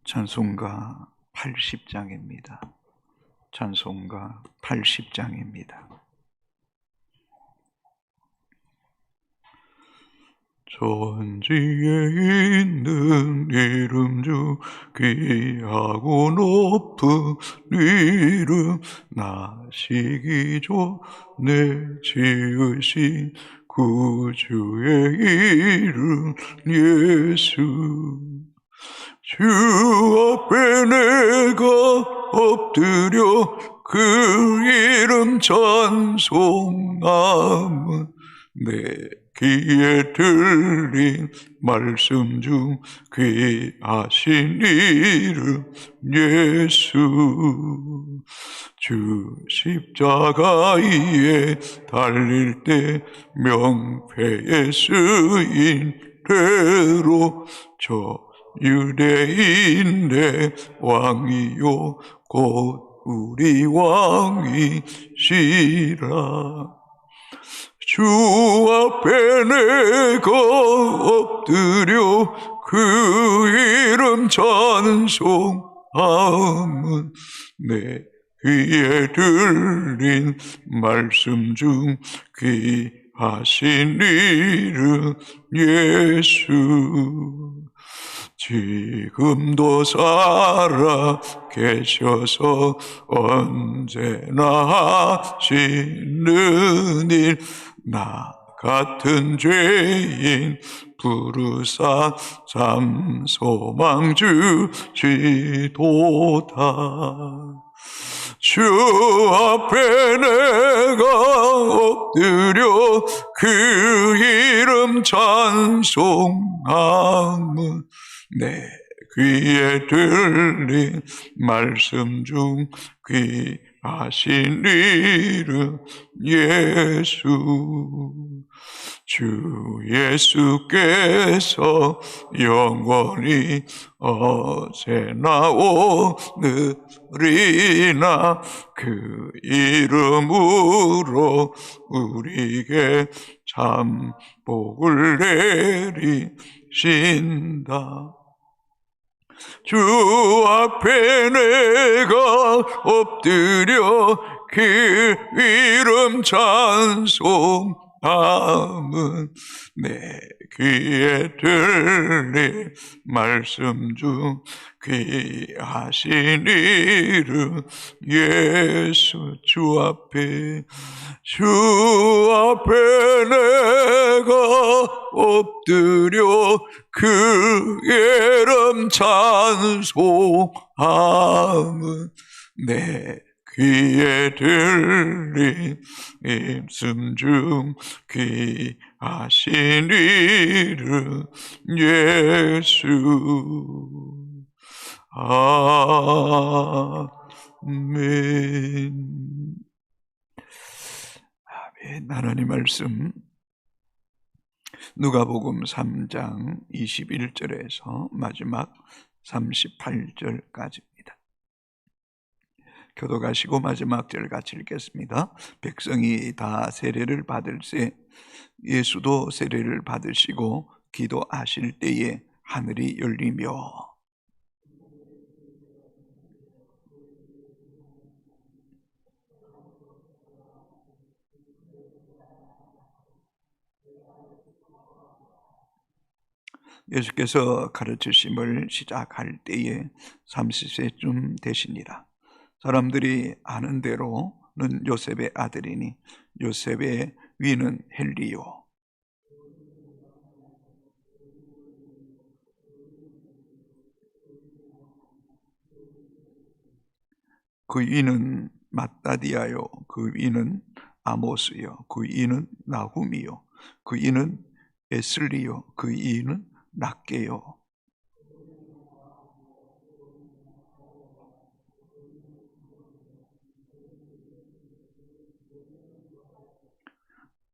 찬송가 80장입니다. 찬송가 80장입니다. 천지에 있는 이름 중 귀하고 높은 이름, 나시기 전에 지으신 구주의 이름 예수. 주 앞에 내가 엎드려 그 이름 찬송함은 내 귀에 들린 말씀 중 귀하신 이름 예수. 주 십자가 위에 달릴 때 명패에 쓰인 대로 저 유대인의 왕이요 곧 우리 왕이시라. 주 앞에 내가 엎드려 그 이름 찬송함은 내 귀에 들린 말씀 중 귀하신 이름 예수. 지금도 살아 계셔서 언제나 하시는 일, 나 같은 죄인 부르사 참 소망 주시도다. 주 앞에 내가 엎드려 그 이름 찬송함은 내 귀에 들린 말씀 중 귀하신 이름 예수. 주 예수께서 영원히 어제나 오늘이나 그 이름으로 우리에게 참 복을 내리신다. 주 앞에 내가 엎드려 그 이름 찬송함은 내 귀에 들린 말씀 중 귀하신 이름 예수. 주 앞에 내가 엎드려 그 이름 찬송함은 내 귀에 들린 말씀 중 귀하신 이름 예수. 아멘. 아멘. 하나님 말씀 누가복음 3장 21절에서 마지막 38절까지입니다. 교독하시고 마지막 절 같이 읽겠습니다. 백성이 다 세례를 받을새 예수도 세례를 받으시고 기도하실 때에 하늘이 열리며 예수께서 가르치심을 시작할 때에 30세쯤 되시니라. 사람들이 아는 대로는 요셉의 아들이니 요셉의 위는 헬리요 그 위는 마따디아요 그 위는 아모스요 그 위는 나훔이요 그 위는 에슬리요 그 위는 락게요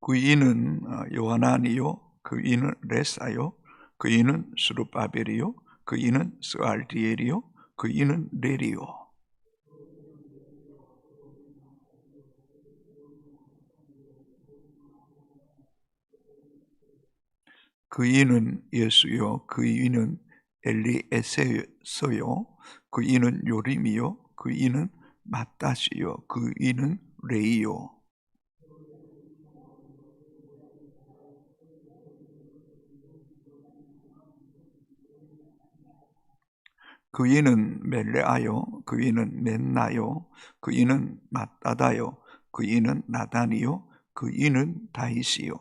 그 이는 요하나니요 그 이는 레사요 그 이는 스룹바벨이요 그 이는 스알디엘이요 그 이는 레리요 그 이는 예수요 그 이는 엘리에세서요. 그 이는 요림이요. 그 이는 마따시요. 그 이는 레이요. 그 이는 멜레아요. 그 이는 멘나요. 그 이는 마따다요. 그 이는 나단이요. 그 이는 다이시요.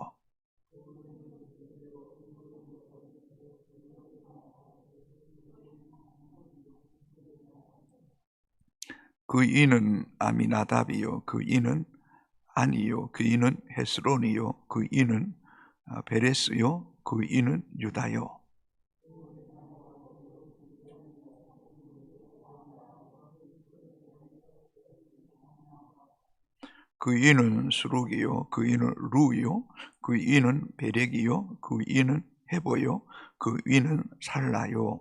그 이는 아미나답이요. 그 이는 아니요. 그 이는 헤스론이요. 그 이는 베레스요. 그 이는 유다요. 그 이는 수룩이요. 그 이는 루요. 그 이는 베렉이요. 그 이는 헤보요. 그 이는 살라요.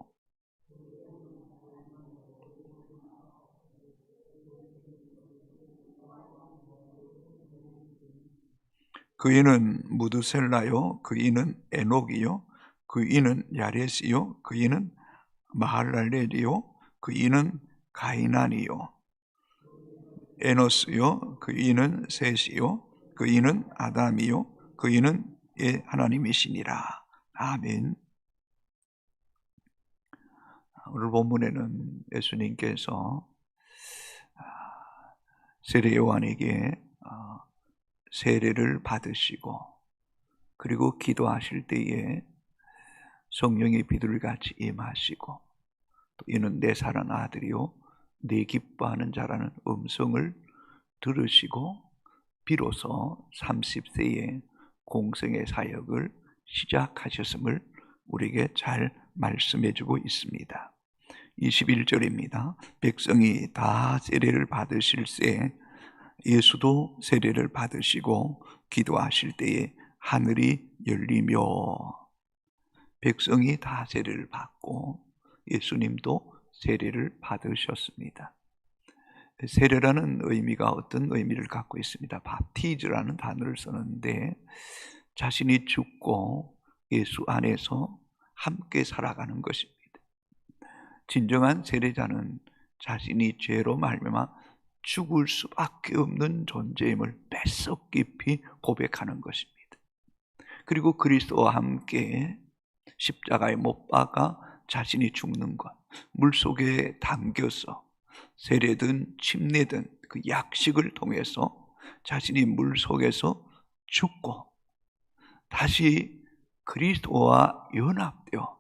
그 이는 무드셀라요. 그 이는 에녹이요. 그 이는 야렛이요. 그 이는 마할랄렐이요. 그 이는 가이난이요. 에노스요. 그 이는 셋이요. 그 이는 아담이요. 그 이는 하나님이시니라. 아멘. 오늘 본문에는 예수님께서 세례 요한에게 세례를 받으시고 그리고 기도하실 때에 성령의 비둘기같이 임하시고 또 이는 내 사랑 아들이요 내 기뻐하는 자라는 음성을 들으시고 비로소 30세에 공생의 사역을 시작하셨음을 우리에게 잘 말씀해주고 있습니다. 21절입니다. 백성이 다 세례를 받으실세 예수도 세례를 받으시고 기도하실 때에 하늘이 열리며 백성이 다 세례를 받고 예수님도 세례를 받으셨습니다. 세례라는 의미가 어떤 의미를 갖고 있습니다. 밥티즈라는 단어를 쓰는데 자신이 죽고 예수 안에서 함께 살아가는 것입니다. 진정한 세례자는 자신이 죄로 말미암아 죽을 수밖에 없는 존재임을 뱃속 깊이 고백하는 것입니다. 그리고 그리스도와 함께 십자가에 못 박아 자신이 죽는 것, 물속에 담겨서 세례든 침례든 그 약식을 통해서 자신이 물속에서 죽고 다시 그리스도와 연합되어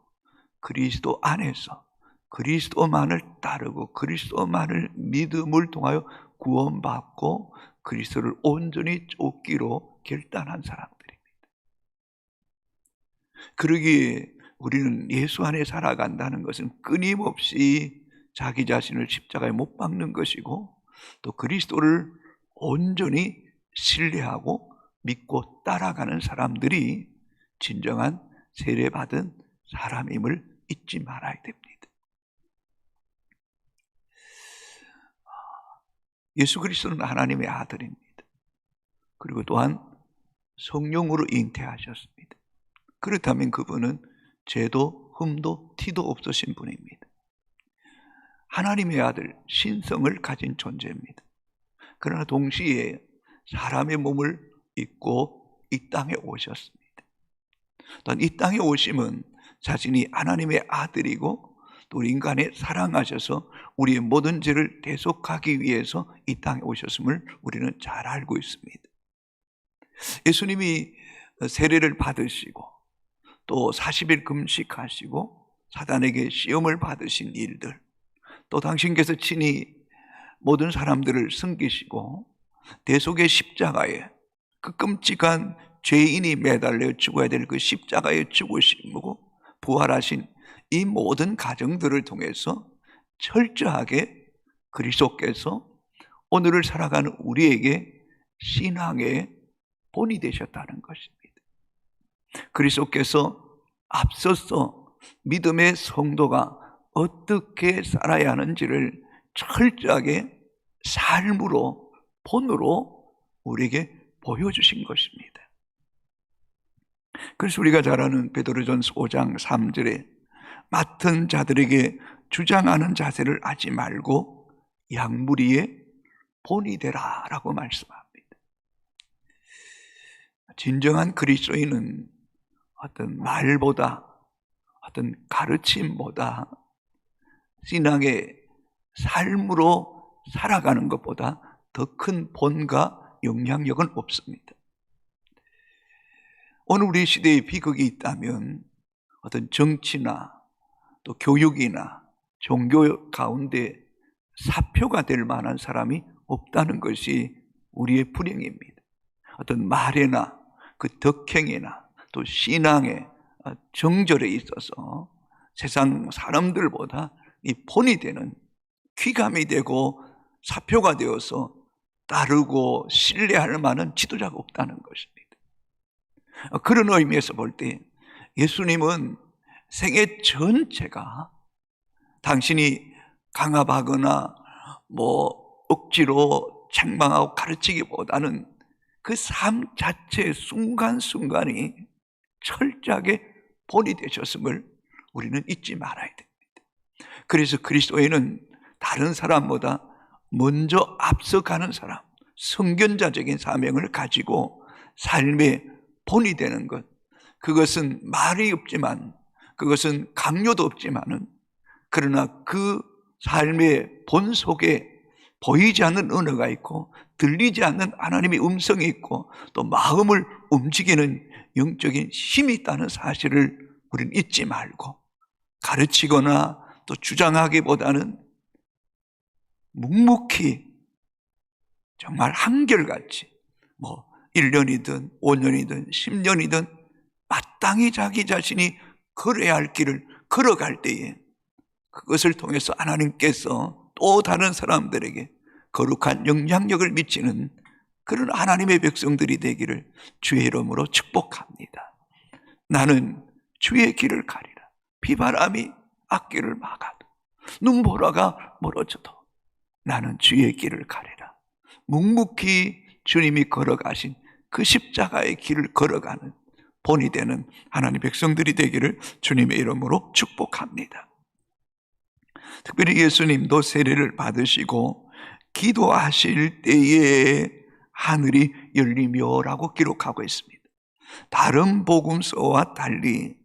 그리스도 안에서 그리스도만을 따르고 그리스도만을 믿음을 통하여 구원받고 그리스도를 온전히 쫓기로 결단한 사람들입니다. 그러기에 우리는 예수 안에 살아간다는 것은 끊임없이 자기 자신을 십자가에 못 박는 것이고 또 그리스도를 온전히 신뢰하고 믿고 따라가는 사람들이 진정한 세례받은 사람임을 잊지 말아야 됩니다. 예수 그리스도는 하나님의 아들입니다. 그리고 또한 성령으로 잉태하셨습니다. 그렇다면 그분은 죄도 흠도 티도 없으신 분입니다. 하나님의 아들, 신성을 가진 존재입니다. 그러나 동시에 사람의 몸을 입고 이 땅에 오셨습니다. 또한 이 땅에 오심은 자신이 하나님의 아들이고 또 인간에 사랑하셔서 우리의 모든 죄를 대속하기 위해서 이 땅에 오셨음을 우리는 잘 알고 있습니다. 예수님이 세례를 받으시고 또 40일 금식하시고 사단에게 시험을 받으신 일들, 또 당신께서 친히 모든 사람들을 섬기시고 대속의 십자가에 그 끔찍한 죄인이 매달려 죽어야 될 그 십자가에 죽으시고 부활하신 이 모든 과정들을 통해서 철저하게 그리스도께서 오늘을 살아가는 우리에게 신앙의 본이 되셨다는 것입니다. 그리스도께서 앞서서 믿음의 성도가 어떻게 살아야 하는지를 철저하게 삶으로 본으로 우리에게 보여주신 것입니다. 그래서 우리가 잘 아는 베드로전서 5장 3절에 맡은 자들에게 주장하는 자세를 하지 말고 양무리의 본이 되라 라고 말씀합니다. 진정한 그리스도인은 어떤 말보다, 어떤 가르침보다 신앙의 삶으로 살아가는 것보다 더 큰 본과 영향력은 없습니다. 오늘 우리 시대에 비극이 있다면 어떤 정치나 또 교육이나 종교 가운데 사표가 될 만한 사람이 없다는 것이 우리의 불행입니다. 어떤 말에나 그 덕행이나 또 신앙의 정절에 있어서 세상 사람들보다 이 본이 되는, 귀감이 되고 사표가 되어서 따르고 신뢰할 만한 지도자가 없다는 것입니다. 그런 의미에서 볼 때 예수님은 생애 전체가 당신이 강압하거나 억지로 책망하고 가르치기보다는 그 삶 자체의 순간순간이 철저하게 본이 되셨음을 우리는 잊지 말아야 됩니다. 그래서 그리스도인은 다른 사람보다 먼저 앞서가는 사람, 선견자적인 사명을 가지고 삶의 본이 되는 것, 그것은 말이 없지만, 그것은 강요도 없지만은, 그러나 그 삶의 본 속에 보이지 않는 언어가 있고 들리지 않는 하나님의 음성이 있고 또 마음을 움직이는 영적인 힘이 있다는 사실을 우리는 잊지 말고, 가르치거나 또 주장하기보다는 묵묵히 정말 한결같이 1년이든 5년이든 10년이든 마땅히 자기 자신이 걸어야 할 길을 걸어갈 때에 그것을 통해서 하나님께서 또 다른 사람들에게 거룩한 영향력을 미치는 그런 하나님의 백성들이 되기를 주의 이름으로 축복합니다. 나는 주의 길을 가리라. 비바람이 앞길을 막아도 눈보라가 멀어져도 나는 주의 길을 가리라. 묵묵히 주님이 걸어가신 그 십자가의 길을 걸어가는 본이 되는 하나님의 백성들이 되기를 주님의 이름으로 축복합니다. 특별히 예수님도 세례를 받으시고 기도하실 때에 하늘이 열리며라고 기록하고 있습니다. 다른 복음서와 달리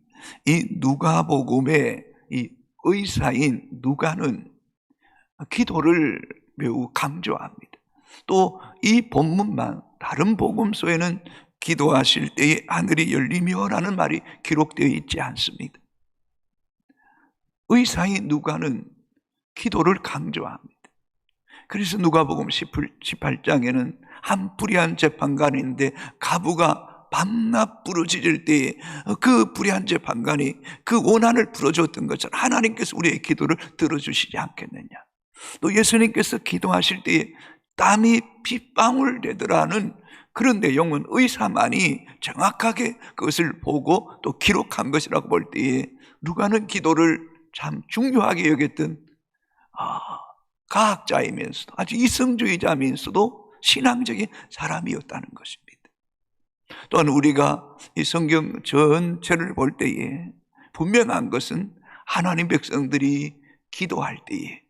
이 누가복음의 이 의사인 누가는 기도를 매우 강조합니다. 또 이 본문만, 다른 복음서에는 기도하실 때에 하늘이 열리며라는 말이 기록되어 있지 않습니다. 의사인 누가는 기도를 강조합니다. 그래서 누가복음 18장에는 한 불의한 재판관인데 가부가 밤낮 부르짖을 때에 그 불의한 재판관이 그 원한을 풀어줬던 것처럼 하나님께서 우리의 기도를 들어주시지 않겠느냐. 또 예수님께서 기도하실 때에 땀이 핏방울 되더라는 그런 내용은 의사만이 정확하게 그것을 보고 또 기록한 것이라고 볼 때에 누가는 기도를 참 중요하게 여겼던 과학자이면서도 아주 이성주의자면서도 신앙적인 사람이었다는 것입니다. 또한 우리가 이 성경 전체를 볼 때에 분명한 것은 하나님 백성들이 기도할 때에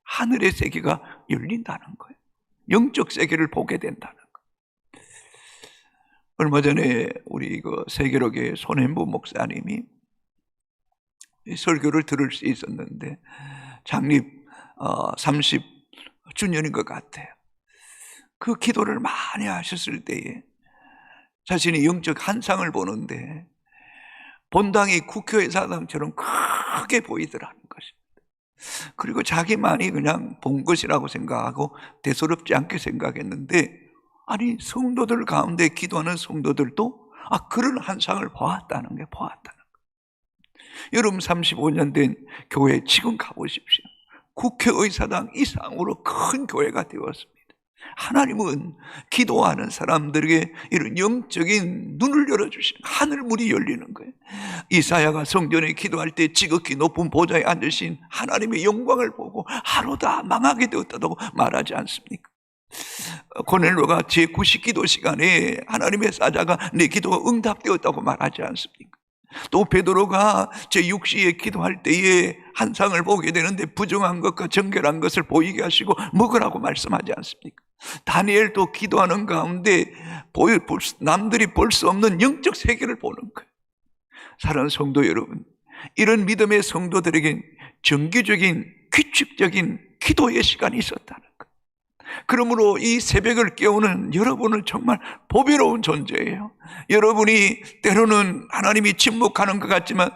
하늘의 세계가 열린다는 거예요. 영적 세계를 보게 된다는 거예요. 얼마 전에 우리 세계로교회 손현부 목사님이 설교를 들을 수 있었는데 창립 30주년인 것 같아요. 그 기도를 많이 하셨을 때에 자신이 영적 환상을 보는데 본당이 국회의사당처럼 크게 보이더라는 것입니다. 그리고 자기만이 그냥 본 것이라고 생각하고 대수롭지 않게 생각했는데, 아니 성도들 가운데 기도하는 성도들도 그런 환상을 보았다는 거예요. 여러분 35년 된 교회 지금 가보십시오. 국회의사당 이상으로 큰 교회가 되었습니다. 하나님은 기도하는 사람들에게 이런 영적인 눈을 열어주시는 하늘문이 열리는 거예요. 이사야가 성전에 기도할 때 지극히 높은 보좌에 앉으신 하나님의 영광을 보고 하루 다 망하게 되었다고 말하지 않습니까? 고넬로가 제90기도 시간에 하나님의 사자가 내 기도가 응답되었다고 말하지 않습니까? 또 베드로가 제6시에 기도할 때에 한 상을 보게 되는데 부정한 것과 정결한 것을 보이게 하시고 먹으라고 말씀하지 않습니까? 다니엘도 기도하는 가운데 남들이 볼 수 없는 영적 세계를 보는 거예요. 사랑하는 성도 여러분, 이런 믿음의 성도들에겐 정기적인 규칙적인 기도의 시간이 있었다는 거예요. 그러므로 이 새벽을 깨우는 여러분은 정말 보배로운 존재예요. 여러분이 때로는 하나님이 침묵하는 것 같지만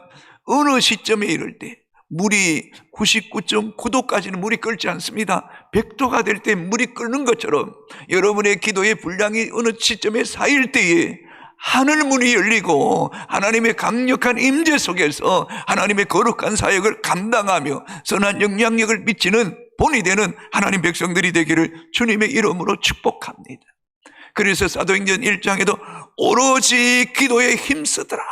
어느 시점에 이를 때 물이 99.9도까지는 물이 끓지 않습니다. 100도가 될 때 물이 끓는 것처럼 여러분의 기도의 분량이 어느 시점에 쌓일 때에 하늘 문이 열리고 하나님의 강력한 임재 속에서 하나님의 거룩한 사역을 감당하며 선한 영향력을 미치는 본이 되는 하나님 백성들이 되기를 주님의 이름으로 축복합니다. 그래서 사도행전 1장에도 오로지 기도에 힘쓰더라.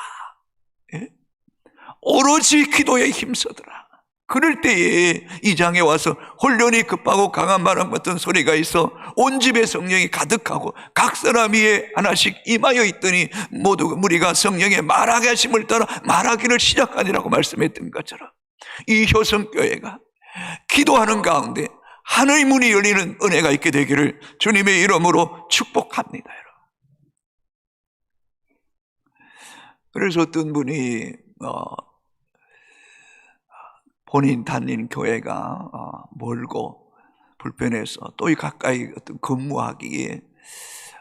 오로지 기도에 힘쓰더라. 그럴 때에 이 장에 와서 혼련이 급하고 강한 바람 같은 소리가 있어 온 집에 성령이 가득하고 각 사람 위에 하나씩 임하여 있더니 모두 무리가 성령의 말하게 하심을 따라 말하기를 시작하니라고 말씀했던 것처럼 이 효성교회가 기도하는 가운데 하늘의 문이 열리는 은혜가 있게 되기를 주님의 이름으로 축복합니다. 그래서 어떤 분이 본인 다니는 교회가 멀고 불편해서 또 가까이 어떤 근무하기에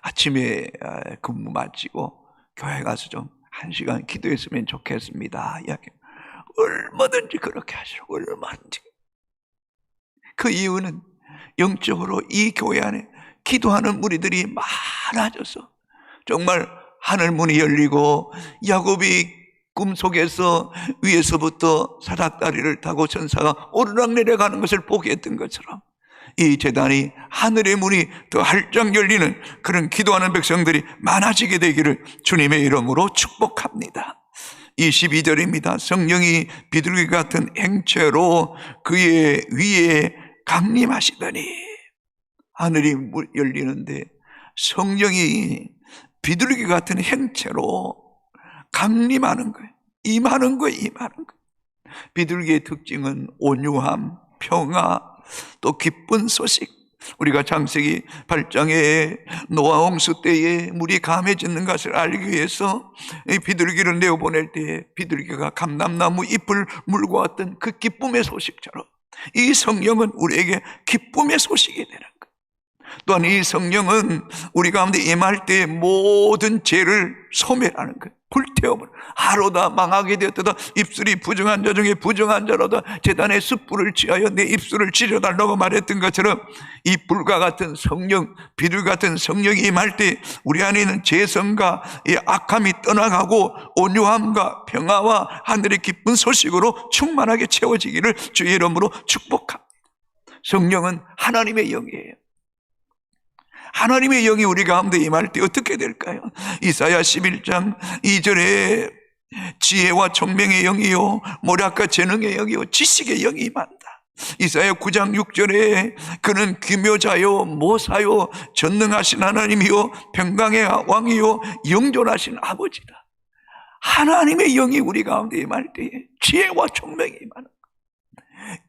아침에 근무 마치고 교회 가서 좀 1시간 기도했으면 좋겠습니다. 이야기. 얼마든지 그렇게 하시라고, 얼마든지. 그 이유는 영적으로 이 교회 안에 기도하는 무리들이 많아져서 정말 하늘 문이 열리고 야곱이 꿈속에서 위에서부터 사닥다리를 타고 천사가 오르락내려가는 것을 보게 했던 것처럼 이 제단이 하늘의 문이 더 활짝 열리는 그런 기도하는 백성들이 많아지게 되기를 주님의 이름으로 축복합니다. 22절입니다. 성령이 비둘기 같은 행체로 그의 위에 강림하시더니, 하늘이 열리는데 성령이 비둘기 같은 행체로 강림하는 거예요. 임하는 거예요. 임하는 거예요. 비둘기의 특징은 온유함, 평화, 또 기쁜 소식. 우리가 창세기 8장에 노아 홍수 때에 물이 감해지는 것을 알기 위해서 이 비둘기를 내어보낼 때에 비둘기가 감람나무 잎을 물고 왔던 그 기쁨의 소식처럼 이 성령은 우리에게 기쁨의 소식이 되는 거예요. 또한 이 성령은 우리 가운데 임할 때 모든 죄를 소멸하는 거예요. 불태움을 하로다 망하게 되었다. 입술이 부정한 자 중에 부정한 자로다 제단에 숯불을 취하여 내 입술을 찌려달라고 말했던 것처럼 이 불과 같은 성령, 비둘 같은 성령이 임할 때 우리 안에 있는 죄성과 이 악함이 떠나가고 온유함과 평화와 하늘의 기쁜 소식으로 충만하게 채워지기를 주의 이름으로 축복합니다. 성령은 하나님의 영이에요. 하나님의 영이 우리 가운데 임할 때 어떻게 될까요? 이사야 11장 2절에 지혜와 총명의 영이요 모략과 재능의 영이요 지식의 영이 임한다. 이사야 9장 6절에 그는 기묘자요 모사요 전능하신 하나님이요 평강의 왕이요 영존하신 아버지다. 하나님의 영이 우리 가운데 임할 때에 지혜와 총명이 임하는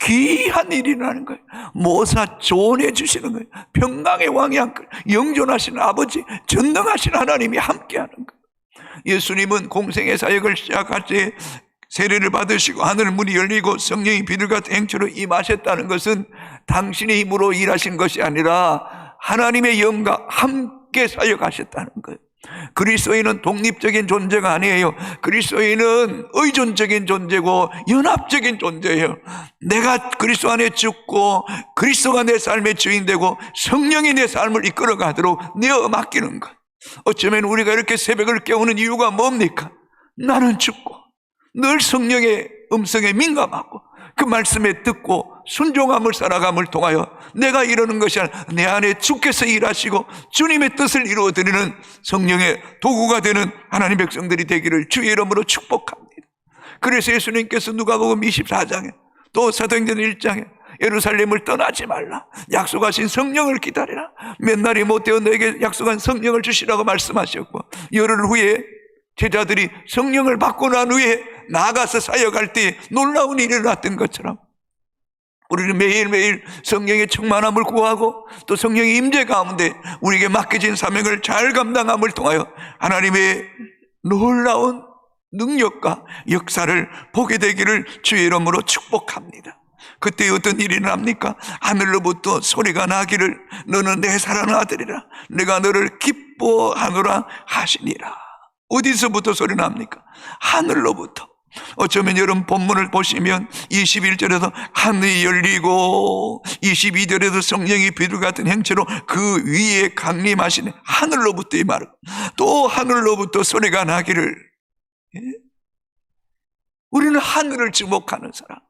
귀한 일이라는 거예요. 모사 조언해 주시는 거예요. 평강의 왕이 함께, 영존하신 아버지, 전능하신 하나님이 함께하는 거예요. 예수님은 공생의 사역을 시작할 때 세례를 받으시고 하늘 문이 열리고 성령이 비둘기같은 행체로 임하셨다는 것은 당신의 힘으로 일하신 것이 아니라 하나님의 영과 함께 사역하셨다는 거예요. 그리스도인은 독립적인 존재가 아니에요. 그리스도인은 의존적인 존재고 연합적인 존재예요. 내가 그리스도 안에 죽고 그리스도가 내 삶의 주인 되고 성령이 내 삶을 이끌어가도록 내어 맡기는 것. 어쩌면 우리가 이렇게 새벽을 깨우는 이유가 뭡니까? 나는 죽고 늘 성령의 음성에 민감하고 그 말씀에 듣고 순종함을 살아감을 통하여 내가 이러는 것이 아니라 내 안에 주께서 일하시고 주님의 뜻을 이루어드리는 성령의 도구가 되는 하나님 백성들이 되기를 주의 이름으로 축복합니다. 그래서 예수님께서 누가복음 24장에 또 사도행전 1장에 예루살렘을 떠나지 말라, 약속하신 성령을 기다리라, 몇 날이 못되어 너에게 약속한 성령을 주시라고 말씀하셨고 열흘 후에 제자들이 성령을 받고 난 후에 나아가서 사역할 때 놀라운 일이 일어났던 것처럼 우리는 매일매일 성령의 충만함을 구하고 또 성령의 임재 가운데 우리에게 맡겨진 사명을 잘 감당함을 통하여 하나님의 놀라운 능력과 역사를 보게 되기를 주의 이름으로 축복합니다. 그때 어떤 일이 납니까? 하늘로부터 소리가 나기를 너는 내 사랑하는 아들이라 내가 너를 기뻐하노라 하시니라. 어디서부터 소리 납니까? 하늘로부터. 어쩌면 여러분 본문을 보시면 21절에서 하늘이 열리고 22절에서 성령이 비둘 같은 형체로 그 위에 강림하시는 하늘로부터 이 말은 또 하늘로부터 소리가 나기를. 우리는 하늘을 주목하는 사람,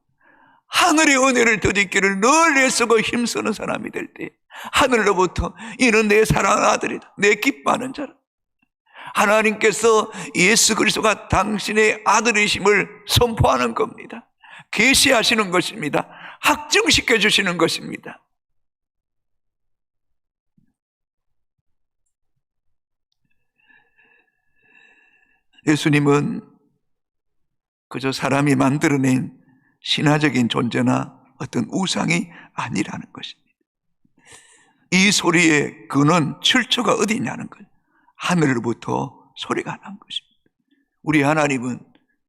하늘의 은혜를 덧입기를 늘 애쓰고 힘쓰는 사람이 될 때 하늘로부터 이는 내 사랑하는 아들이다, 내 기뻐하는 자라. 하나님께서 예수 그리스도가 당신의 아들이심을 선포하는 겁니다. 계시하시는 것입니다. 확증시켜 주시는 것입니다. 예수님은 그저 사람이 만들어낸 신화적인 존재나 어떤 우상이 아니라는 것입니다. 이 소리의 근원, 출처가 어디 있냐는 거예요. 하늘로부터 소리가 난 것입니다. 우리 하나님은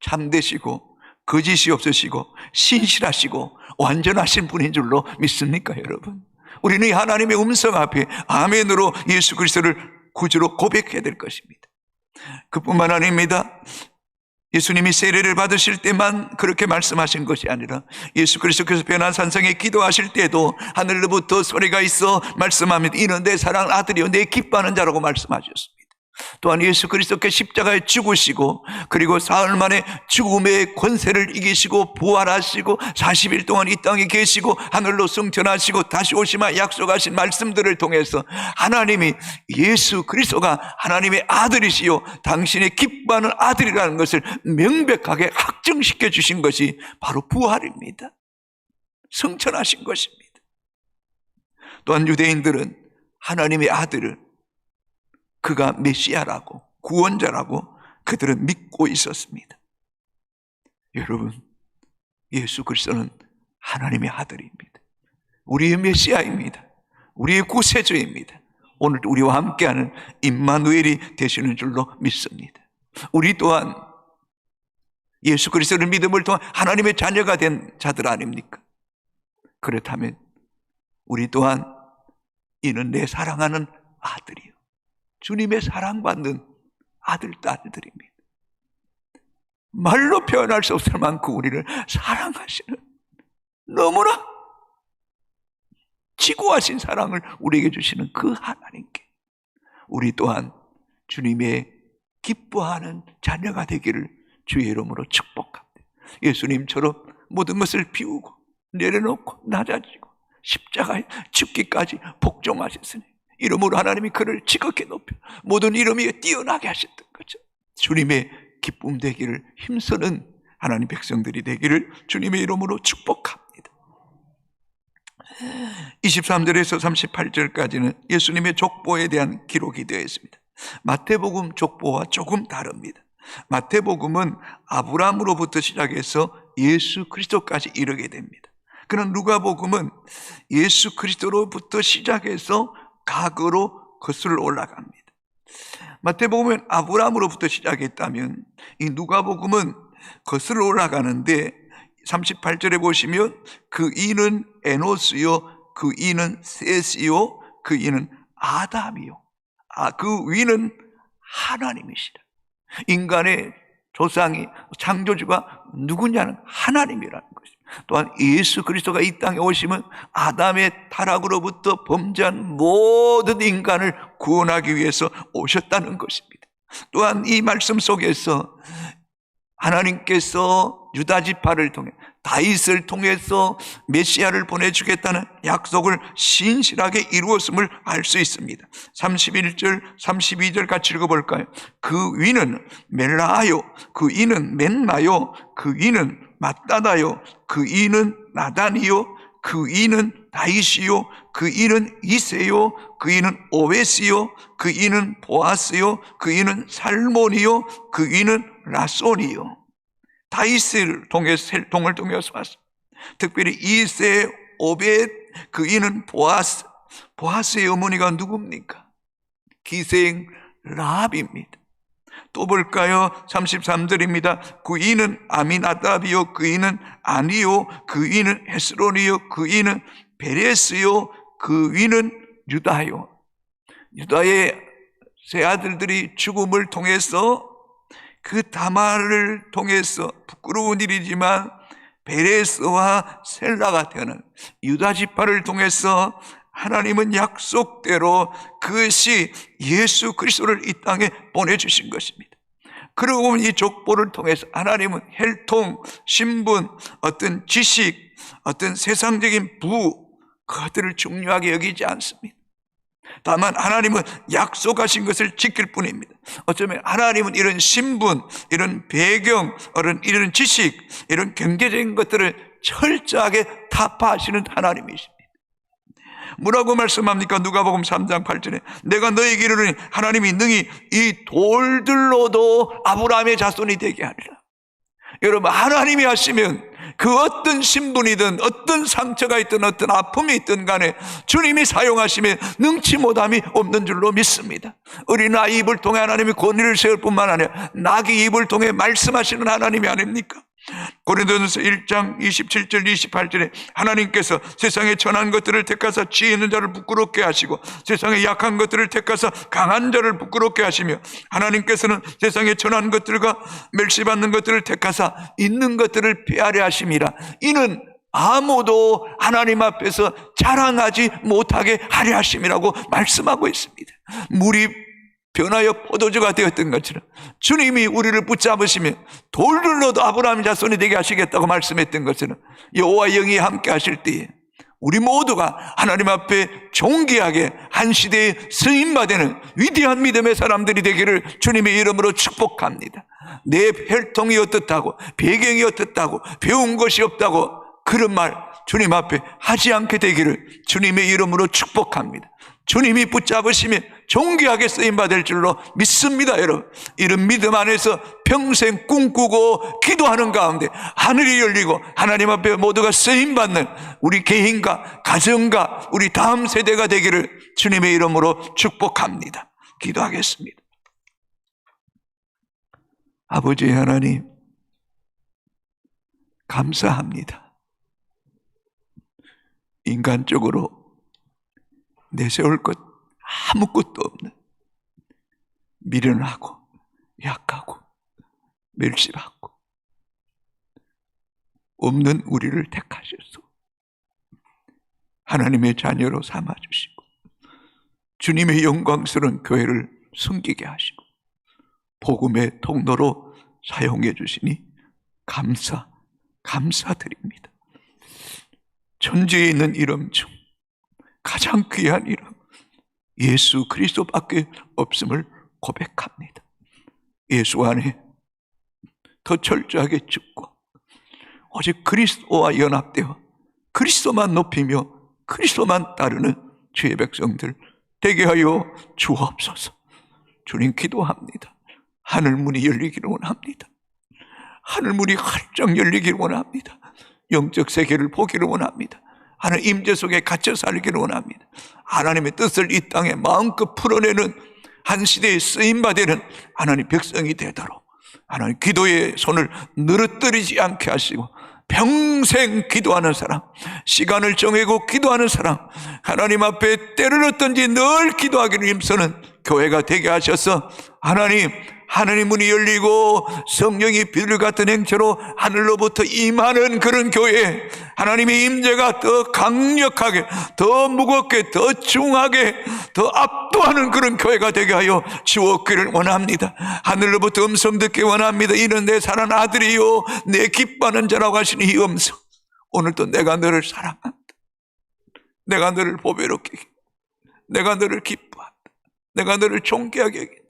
참되시고 거짓이 없으시고 신실하시고 완전하신 분인 줄로 믿습니까, 여러분? 우리는 이 하나님의 음성 앞에 아멘으로 예수 그리스도를 구주로 고백해야 될 것입니다. 그뿐만 아닙니다. 예수님이 세례를 받으실 때만 그렇게 말씀하신 것이 아니라 예수 그리스도께서 변화산성에 기도하실 때도 하늘로부터 소리가 있어 말씀합니다. 이는 내 사랑하는 아들이요 내 기뻐하는 자라고 말씀하셨습니다. 또한 예수 그리스도께 십자가에 죽으시고 그리고 사흘 만에 죽음의 권세를 이기시고 부활하시고 40일 동안 이 땅에 계시고 하늘로 승천하시고 다시 오시마 약속하신 말씀들을 통해서 하나님이 예수 그리스도가 하나님의 아들이시요 당신의 기뻐하는 아들이라는 것을 명백하게 확증시켜 주신 것이 바로 부활입니다. 승천하신 것입니다. 또한 유대인들은 하나님의 아들을 그가 메시아라고 구원자라고 그들은 믿고 있었습니다. 여러분, 예수 그리스도는 하나님의 아들입니다. 우리의 메시아입니다. 우리의 구세주입니다. 오늘 우리와 함께하는 임마누엘이 되시는 줄로 믿습니다. 우리 또한 예수 그리스도를 믿음을 통한 하나님의 자녀가 된 자들 아닙니까? 그렇다면 우리 또한 이는 내 사랑하는 아들이요 주님의 사랑받는 아들, 딸들입니다. 말로 표현할 수 없을 만큼 우리를 사랑하시는 너무나 지고하신 사랑을 우리에게 주시는 그 하나님께 우리 또한 주님의 기뻐하는 자녀가 되기를 주의 이름으로 축복합니다. 예수님처럼 모든 것을 비우고 내려놓고 낮아지고 십자가에 죽기까지 복종하셨으니 이름으로 하나님이 그를 지극히 높여 모든 이름 위에 뛰어나게 하셨던 거죠. 주님의 기쁨 되기를 힘쓰는 하나님 백성들이 되기를 주님의 이름으로 축복합니다. 23절에서 38절까지는 예수님의 족보에 대한 기록이 되어 있습니다. 마태복음 족보와 조금 다릅니다. 마태복음은 아브라함으로부터 시작해서 예수 그리스도까지 이르게 됩니다. 그러나 누가복음은 예수 그리스도로부터 시작해서 과거로 거슬러 올라갑니다. 마태복음은 아브라함으로부터 시작했다면 이 누가복음은 거슬러 올라가는데 38절에 보시면 그 이는 에노스요 그 이는 셋이요 그 이는 아담이요 그 위는 하나님이시라. 인간의 조상이 창조주가 누구냐는 하나님이라는 것입니다. 또한 예수 그리스도가 이 땅에 오시면 아담의 타락으로부터 범죄한 모든 인간을 구원하기 위해서 오셨다는 것입니다. 또한 이 말씀 속에서 하나님께서 유다 지파를 통해 다윗을 통해서 메시아를 보내주겠다는 약속을 신실하게 이루었음을 알 수 있습니다. 31절 32절 같이 읽어볼까요? 그 위는 멜라하요 그 이는 멘나요 그 이는 맞다다요 그 이는 나단이요 그 이는 다윗이요, 그 이는 이새요, 그 이는 오벳이요, 그 이는 보아스요, 그 이는 살몬이요, 그 이는 라손이요. 다윗을 통해서 혈통을 통해서 왔습니다. 특별히 이새, 오벳, 그 이는 보아스. 보아스의 어머니가 누굽니까? 기생 라합입니다. 또 볼까요? 33절입니다. 그 이는 아미나답이요, 그 이는 아니요, 그 이는 헤스론이요, 그 이는 베레스요, 그 이는 유다요. 유다의 세 아들들이 죽음을 통해서, 그 다말을 통해서, 부끄러운 일이지만 베레스와 셀라가 되는 유다 지파를 통해서 하나님은 약속대로 그것이 예수 그리스도를 이 땅에 보내주신 것입니다. 그러고 보면 이 족보를 통해서 하나님은 혈통, 신분, 어떤 지식, 어떤 세상적인 그것들을 중요하게 여기지 않습니다. 다만 하나님은 약속하신 것을 지킬 뿐입니다. 어쩌면 하나님은 이런 신분, 이런 배경, 이런 지식, 이런 경제적인 것들을 철저하게 타파하시는 하나님이십니다. 뭐라고 말씀합니까? 누가복음 3장 8절에 내가 너에게 이르노니 하나님이 능히 이 돌들로도 아브라함의 자손이 되게 하리라. 여러분, 하나님이 하시면 그 어떤 신분이든 어떤 상처가 있든 어떤 아픔이 있든 간에 주님이 사용하시면 능치 못함이 없는 줄로 믿습니다. 어린아이 입을 통해 하나님이 권위를 세울 뿐만 아니라 나귀 입을 통해 말씀하시는 하나님이 아닙니까? 고린도전서 1장 27절 28절에 하나님께서 세상에 천한 것들을 택하사 지혜 있는 자를 부끄럽게 하시고 세상에 약한 것들을 택하사 강한 자를 부끄럽게 하시며 하나님께서는 세상에 천한 것들과 멸시받는 것들을 택하사 있는 것들을 폐하려 하심이라. 이는 아무도 하나님 앞에서 자랑하지 못하게 하려 하심이라고 말씀하고 있습니다. 물이 변하여 포도주가 되었던 것처럼 주님이 우리를 붙잡으시면 돌들로도 아브라함의 자손이 되게 하시겠다고 말씀했던 것처럼 여호와 영이 함께 하실 때에 우리 모두가 하나님 앞에 존귀하게 한 시대에 쓰임받는 위대한 믿음의 사람들이 되기를 주님의 이름으로 축복합니다. 내 혈통이 어떻다고, 배경이 어떻다고, 배운 것이 없다고 그런 말 주님 앞에 하지 않게 되기를 주님의 이름으로 축복합니다. 주님이 붙잡으시면 존귀하게 쓰임받을 줄로 믿습니다. 여러분, 이런 믿음 안에서 평생 꿈꾸고 기도하는 가운데 하늘이 열리고 하나님 앞에 모두가 쓰임받는 우리 개인과 가정과 우리 다음 세대가 되기를 주님의 이름으로 축복합니다. 기도하겠습니다. 아버지 하나님, 감사합니다. 인간적으로 내세울 것 아무것도 없는 미련하고 약하고 멸시받고 없는 우리를 택하셔서 하나님의 자녀로 삼아주시고 주님의 영광스러운 교회를 숨기게 하시고 복음의 통로로 사용해 주시니 감사드립니다. 천지에 있는 이름 중 가장 귀한 이름 예수 그리스도밖에 없음을 고백합니다. 예수 안에 더 철저하게 죽고 오직 그리스도와 연합되어 그리스도만 높이며 그리스도만 따르는 주의 백성들 되게 하여 주옵소서. 주님 기도합니다. 하늘문이 열리기를 원합니다. 하늘문이 활짝 열리기를 원합니다. 영적 세계를 보기를 원합니다. 하나님 임재 속에 갇혀 살기를 원합니다. 하나님의 뜻을 이 땅에 마음껏 풀어내는 한 시대에 쓰임받는 하나님 백성이 되도록 하나님 기도의 손을 늘어뜨리지 않게 하시고 평생 기도하는 사람, 시간을 정하고 기도하는 사람, 하나님 앞에 때를 얻든지 늘 기도하기를 힘쓰는 교회가 되게 하셔서 하나님 문이 열리고 성령이 비둘 같은 행체로 하늘로부터 임하는 그런 교회, 하나님의 임재가 더 강력하게, 더 무겁게, 더 중하게, 더 압도하는 그런 교회가 되게 하여 주옵기를 원합니다. 하늘로부터 음성 듣기 원합니다. 이는 내 사랑하는 아들이요 내 기뻐하는 자라고 하시는 이 음성, 오늘도 내가 너를 사랑한다, 내가 너를 보배롭게 여긴다, 내가 너를 기뻐한다, 내가 너를 존귀하게 여긴다,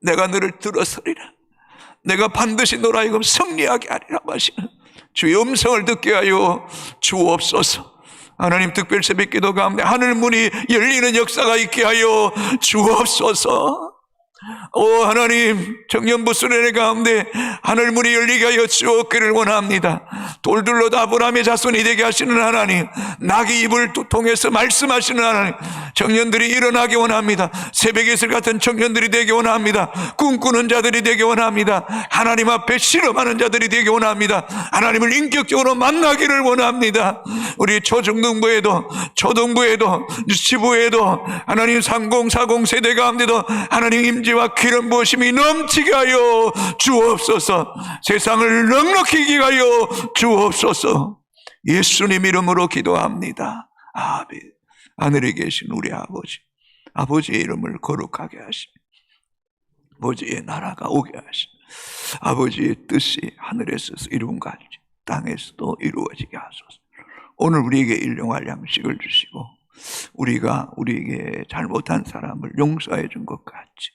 내가 너를 들어서리라, 내가 반드시 너로 하여금 승리하게 하리라고 하시는 주의 음성을 듣게 하여 주옵소서. 하나님, 특별 새벽 기도 가운데 하늘 문이 열리는 역사가 있게 하여 주옵소서. 하나님, 청년부 수련회 가운데 하늘 문이 열리게 하여 주옵기를 원합니다. 돌들로 아브라함의 자손이 되게 하시는 하나님, 나귀 입을 통해서 말씀하시는 하나님, 청년들이 일어나기 원합니다. 새벽의 이슬 같은 청년들이 되기 원합니다. 꿈꾸는 자들이 되기 원합니다. 하나님 앞에 실험하는 자들이 되기 원합니다. 하나님을 인격적으로 만나기를 원합니다. 우리 초중등부에도, 초등부에도, 유치부에도, 하나님 30, 40 세대 가운데도 하나님 임재와 기름 부으심이 넘치게 하여 주옵소서. 세상을 넉넉히 이기게 하여 주옵소서. 예수님 이름으로 기도합니다. 아멘. 하늘에 계신 우리 아버지, 아버지의 이름을 거룩하게 하시며 아버지의 나라가 오게 하시며 아버지의 뜻이 하늘에서 이룬같이 땅에서도 이루어지게 하소서. 오늘 우리에게 일용할 양식을 주시고 우리가 우리에게 잘못한 사람을 용서해 준 것 같이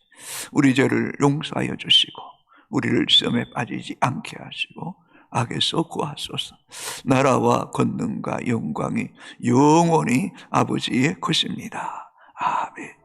우리 죄를 용서하여 주시고 우리를 시험에 빠지지 않게 하시고 악에서 구하소서. 나라와 권능과 영광이 영원히 아버지의 것입니다. 아멘.